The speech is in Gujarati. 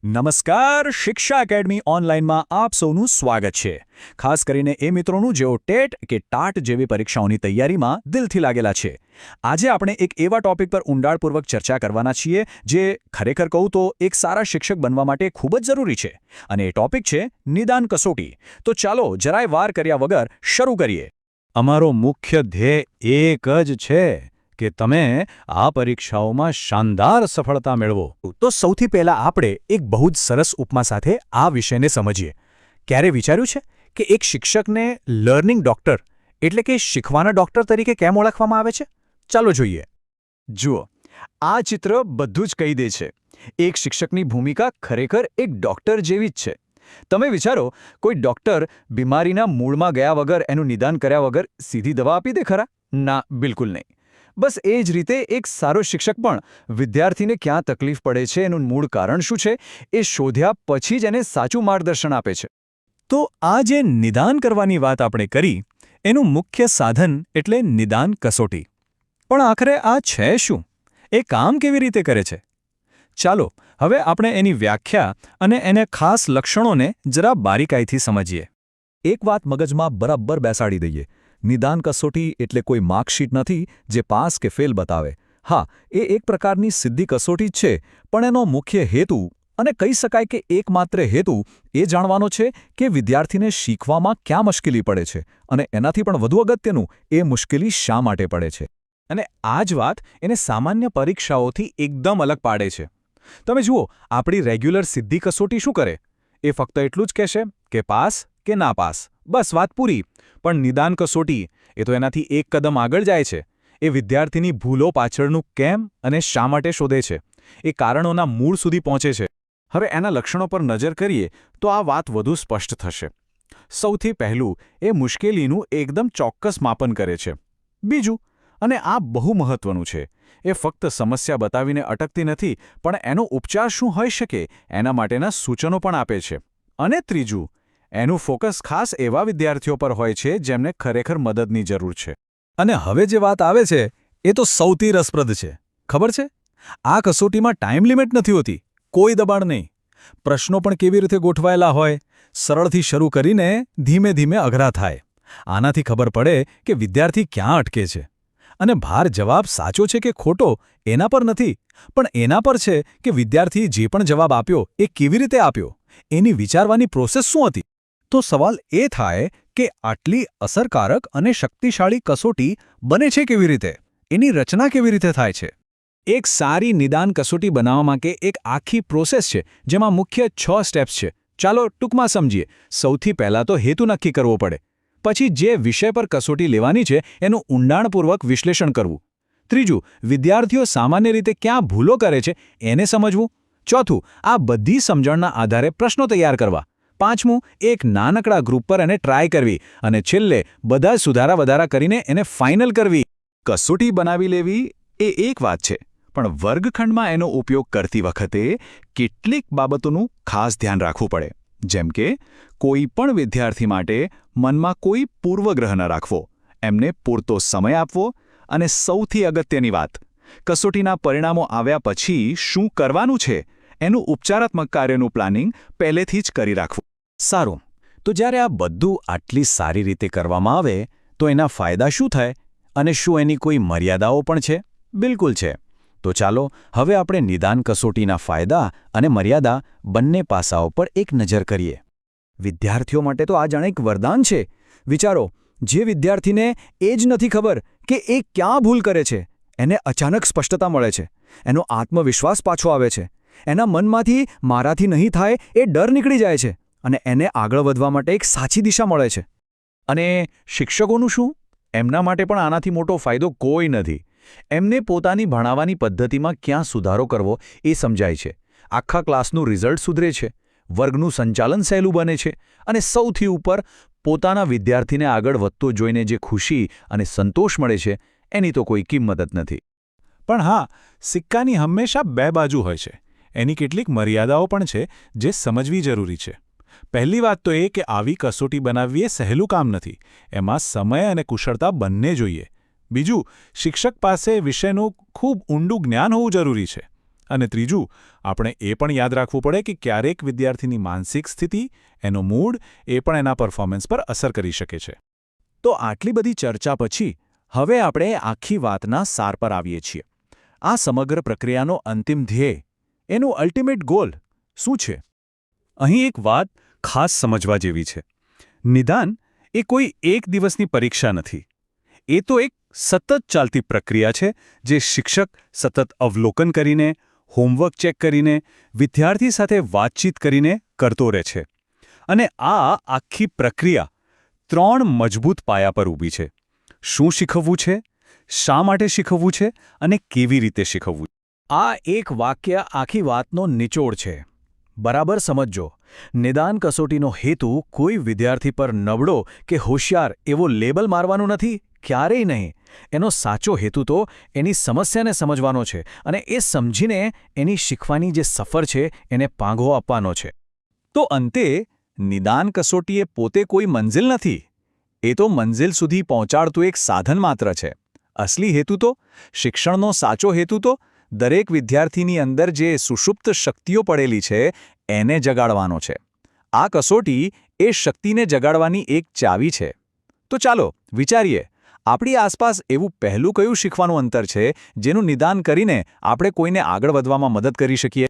નમસ્કાર શિક્ષા એકેડમી ઓનલાઈનમાં આપ સૌનું સ્વાગત છે. ખાસ કરીને એ મિત્રોનું જેઓ ટેટ કે ટાટ જેવી પરીક્ષાઓની તૈયારીમાં દિલથી લાગેલા છે. આજે આપણે એક એવા ટોપિક પર ઊંડાણપૂર્વક ચર્ચા કરવાના છીએ જે ખરેખર કહું તો એક સારા શિક્ષક બનવા માટે ખૂબ જ જરૂરી છે. અને એ ટોપિક છે નિદાન કસોટી. તો ચાલો જરાય વાર કર્યા વગર શરૂ કરીએ. અમારો મુખ્ય ધ્યેય એક જ છે કે તમે આ પરીક્ષાઓમાં શાનદાર સફળતા મેળવો. તો સૌથી પહેલા આપણે એક બહુ જ સરસ ઉપમા સાથે આ વિષયને સમજીએ. ક્યારે વિચાર્યું છે કે એક શિક્ષકને લર્નિંગ ડોક્ટર એટલે કે શીખવાના ડોક્ટર તરીકે કેમ ઓળખવામાં આવે છે? ચાલો જોઈએ. જુઓ, આ ચિત્ર બધું જ કહી દે છે. એક શિક્ષકની ભૂમિકા ખરેખર એક ડોક્ટર જેવી જ છે. તમે વિચારો, કોઈ ડોક્ટર બીમારીના મૂળમાં ગયા વગર એનું નિદાન કર્યા વગર સીધી દવા આપી દે ખરા? ના, બિલકુલ નહીં. બસ એ જ રીતે એક સારો શિક્ષક પણ વિદ્યાર્થીને ક્યાં તકલીફ પડે છે, એનું મૂળ કારણ શું છે, એ શોધ્યા પછી જ એને સાચું માર્ગદર્શન આપે છે. તો આ જે નિદાન કરવાની વાત આપણે કરી, એનું મુખ્ય સાધન એટલે નિદાન કસોટી. પણ આખરે આ છે શું? એ કામ કેવી રીતે કરે છે? ચાલો હવે આપણે એની વ્યાખ્યા અને એને ખાસ લક્ષણોને જરા બારીકાઈથી સમજીએ. એક વાત મગજમાં બરાબર બેસાડી દઈએ. નિદાન કસોટી એટલે કોઈ માર્કશીટ નથી જે પાસ કે ફેલ બતાવે. હા, એ એક પ્રકારની સીધી કસોટી જ છે, પણ એનો મુખ્ય હેતુ, અને કહી શકાય કે એકમાત્ર હેતુ, એ જાણવાનો છે કે વિદ્યાર્થીને શીખવામાં ક્યાં મુશ્કેલી પડે છે, અને એનાથી પણ વધુ અગત્યનું, એ મુશ્કેલી શા માટે પડે છે. અને આ જ વાત એને સામાન્ય પરીક્ષાઓથી એકદમ અલગ પાડે છે. તમે જુઓ, આપણી રેગ્યુલર સીધી કસોટી શું કરે? એ ફક્ત એટલું જ કહેશે કે પાસ કે ના પાસ, બસ વાત પૂરી. પણ નિદાન કસોટી એ તો એનાથી એક કદમ આગળ જાય છે. એ વિદ્યાર્થીની ભૂલો પાછળનું કેમ અને શા માટે શોધે છે. એ કારણોના મૂળ સુધી પહોંચે છે. હવે એના લક્ષણો પર નજર કરીએ તો આ વાત વધુ સ્પષ્ટ થશે. સૌથી પહેલું, એ મુશ્કેલીનું એકદમ ચોક્કસ માપન કરે છે. બીજું, અને આ બહુ મહત્વનું છે, એ ફક્ત સમસ્યા બતાવીને અટકતી નથી, પણ એનો ઉપચાર શું હોઈ શકે એના માટેના સૂચનો પણ આપે છે. અને ત્રીજું, એનું ફોકસ ખાસ એવા વિદ્યાર્થીઓ પર હોય છે જેમને ખરેખર મદદની જરૂર છે. અને હવે જે વાત આવે છે એ તો સૌથી રસપ્રદ છે. ખબર છે, આ કસોટીમાં ટાઈમ લિમિટ નથી હોતી, કોઈ દબાણ નહીં. પ્રશ્નો પણ કેવી રીતે ગોઠવાયેલા હોય, સરળથી શરૂ કરીને ધીમે ધીમે અઘરા થાય. આનાથી ખબર પડે કે વિદ્યાર્થી ક્યાં અટકે છે. અને ભાર જવાબ સાચો છે કે ખોટો એના પર નથી, પણ એના પર છે કે વિદ્યાર્થીએ જે પણ જવાબ આપ્યો એ કેવી રીતે આપ્યો, એની વિચારવાની પ્રોસેસ શું હતી. તો સવાલ એ થાય કે આટલી અસરકારક અને શક્તિશાળી કસોટી બને છે કેવી રીતે? એની રચના કેવી રીતે થાય છે? એક સારી નિદાન કસોટી બનાવવા માટે એક આખી પ્રોસેસ છે, જેમાં મુખ્ય 6 સ્ટેપ્સ છે. ચાલો ટૂંકમાં સમજીએ. સૌથી પહેલાં તો હેતુ નક્કી કરવો પડે. પછી જે વિષય પર કસોટી લેવાની છે એનું ઊંડાણપૂર્વક વિશ્લેષણ કરવું. ત્રીજું, વિદ્યાર્થીઓ સામાન્ય રીતે ક્યાં ભૂલો કરે છે એને સમજવું. ચોથું, આ બધી સમજણના આધારે પ્રશ્નો તૈયાર કરવા. પાંચમું, એક નાનકડા ગ્રુપ પર એને ટ્રાય કરવી. અને છેલ્લે બધા સુધારા વધારા કરીને એને ફાઇનલ કરવી. કસોટી બનાવી લેવી એ એક વાત છે, પણ વર્ગખંડમાં એનો ઉપયોગ કરતી વખતે કેટલીક બાબતોનું ખાસ ધ્યાન રાખવું પડે. જેમ કે કોઈ પણ વિદ્યાર્થી માટે મનમાં કોઈ પૂર્વગ્રહ ન રાખવો, એમને પૂરતો સમય આપવો, અને સૌથી અગત્યની વાત, કસોટીના પરિણામો આવ્યા પછી શું કરવાનું છે એનું ઉપચારાત્મક કાર્યનું પ્લાનિંગ પહેલેથી જ કરી રાખવું. સારું, તો જ્યારે આ બધું આટલી સારી રીતે કરવામાં આવે તો એના ફાયદા શું થાય, અને શું એની કોઈ મર્યાદાઓ પણ છે? બિલકુલ છે. તો ચાલો હવે આપણે નિદાન કસોટીના ફાયદા અને મર્યાદા બંને પાસાઓ પર એક નજર કરીએ. વિદ્યાર્થીઓ માટે તો આ જાણે એક વરદાન છે. વિચારો, જે વિદ્યાર્થીને એ જ નથી ખબર કે એ ક્યાં ભૂલ કરે છે, એને અચાનક સ્પષ્ટતા મળે છે, એનો આત્મવિશ્વાસ પાછો આવે છે, એના મનમાંથી મારાથી નહીં થાય એ ડર નીકળી જાય છે, અને એને આગળ વધવા માટે એક સાચી દિશા મળે છે. અને શિક્ષકોનું શું? એમના માટે પણ આનાથી મોટો ફાયદો કોઈ નથી. એમને પોતાની ભણાવવાની પદ્ધતિમાં ક્યાં સુધારો કરવો એ સમજાય છે. આખા ક્લાસનું રિઝલ્ટ સુધરે છે, વર્ગનું સંચાલન સહેલું બને છે, અને સૌથી ઉપર પોતાના વિદ્યાર્થીને આગળ વધતો જોઈને જે ખુશી અને સંતોષ મળે છે એની તો કોઈ કિંમત જ નથી. પણ હા, સિક્કાની હંમેશા બે બાજુ હોય છે. એની કેટલીક મર્યાદાઓ પણ છે જે સમજવી જરૂરી છે. પહેલી વાત તો એ કે આવી કસોટી બનાવવી એ સહેલું કામ નથી. એમાં સમય અને કુશળતા બંને જોઈએ. બીજું, શિક્ષક પાસે વિષયનું ખૂબ ઊંડું જ્ઞાન હોવું જરૂરી છે. અને ત્રીજું, આપણે એ પણ યાદ રાખવું પડે કે ક્યારેક વિદ્યાર્થીની માનસિક સ્થિતિ, એનો મૂડ એ પણ એના પરફોર્મન્સ પર અસર કરી શકે છે. તો આટલી બધી ચર્ચા પછી હવે આપણે આખી વાતના સાર પર આવીએ છીએ. આ સમગ્ર પ્રક્રિયાનો અંતિમ ધ્યેય, એનું અલ્ટિમેટ ગોલ શું છે? અહીં એક વાત ખાસ સમજવા જેવી છે. નિદાન એ કોઈ એક દિવસની પરીક્ષા નથી. એ તો એક સતત ચાલતી પ્રક્રિયા છે જે શિક્ષક સતત અવલોકન કરીને, હોમવર્ક ચેક કરીને, વિદ્યાર્થી સાથે વાતચીત કરીને કરતો રહે છે. અને આ આખી પ્રક્રિયા 3 મજબૂત પાયા પર ઊભી છે. શું શીખવવું છે, શા માટે શીખવવું છે અને કેવી રીતે શીખવવું. આ એક વાક્ય આખી વાતનો નિચોડ છે. બરાબર સમજજો, નિદાન કસોટીનો હેતુ કોઈ વિદ્યાર્થી પર નબળો કે હોશિયાર એવો લેબલ મારવાનું નથી, ક્યારેય નહીં. એનો સાચો હેતુ તો એની સમસ્યાને સમજવાનો છે અને એ સમજીને એની શીખવાની જે સફર છે એને પાંઘો આપવાનો છે. તો અંતે નિદાન કસોટી એ પોતે કોઈ મંઝિલ નથી. એ તો મંઝિલ સુધી પહોંચાડતું એક સાધન માત્ર છે. અસલી હેતુ તો, શિક્ષણનો સાચો હેતુ તો દરેક વિદ્યાર્થીની અંદર જે સુષુપ્ત શક્તિઓ પડેલી છે એને જગાડવાનો છે. આ કસોટી એ શક્તિને જગાડવાની એક ચાવી છે. તો ચાલો વિચારીએ, આપણી આસપાસ એવું પહેલું કયું શીખવાનું અંતર છે જેનું નિદાન કરીને આપણે કોઈને આગળ વધવામાં મદદ કરી શકીએ.